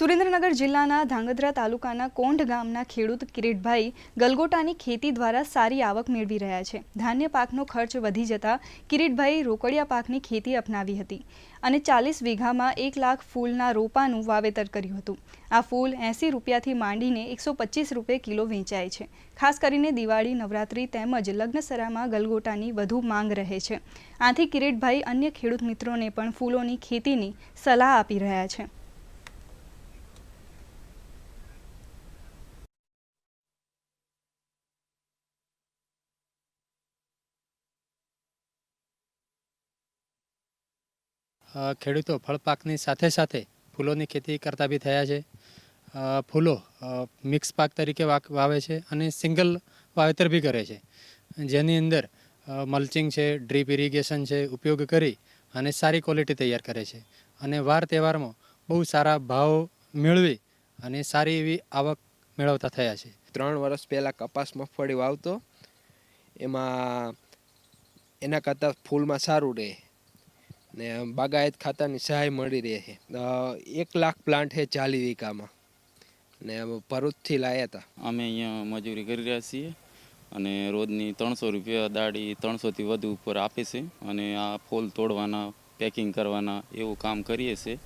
સુરેન્દ્રનગર જિલ્લાના ધાંગધ્રા તાલુકાના કોંઢ ગામના ખેડૂત કિરીટભાઈ ગલગોટાની ખેતી દ્વારા સારી આવક મેળવી રહ્યા છે। ધાન્ય પાકનો ખર્ચ વધી જતા કિરીટભાઈ રોકડિયા પાકની ખેતી અપનાવી હતી અને 40 વીઘામાં 1 લાખ ફૂલના રોપાનું વાવેતર કર્યું હતું। આ ફૂલ 80 રૂપિયાથી માંડીને 125 રૂપિયા કિલો વેચાય છે। ખાસ કરીને દિવાળી, નવરાત્રી તેમજ લગ્નસરામાં ગલગોટાની વધુ માંગ રહે છે। આથી કિરીટભાઈ અન્ય ખેડૂત મિત્રોને પણ ફૂલોની ખેતીની સલાહ આપી રહ્યા છે। ખેડૂતો ફળપાકની સાથે સાથે ફૂલોની ખેતી કરતા બી થયા છે। ફૂલો મિક્સ પાક તરીકે વાવે છે અને સિંગલ વાવેતર બી કરે છે, જેની અંદર મલ્ચિંગ છે, ડ્રીપ ઇરિગેશન છે ઉપયોગ કરી અને સારી ક્વોલિટી તૈયાર કરે છે અને વાર તહેવારમાં બહુ સારા ભાવ મેળવી અને સારી એવી આવક મેળવતા થયા છે। 3 વર્ષ પહેલાં કપાસ મગફળી વાવતો, એમાં એના કરતાં ફૂલમાં સારું રહે ને બાગાયત ખાતાની સહાય મળી રહે છે। 1 લાખ પ્લાન્ટ છે 40 વીઘામાં ને ભરૂચથી લાવ્યા હતા। અમે અહીંયા મજૂરી કરી રહ્યા છીએ અને રોજની 300 રૂપિયા દાડી 300થી વધુ ઉપર આપે છે અને આ ફૂલ તોડવાના, પેકિંગ કરવાના એવું કામ કરીએ છીએ।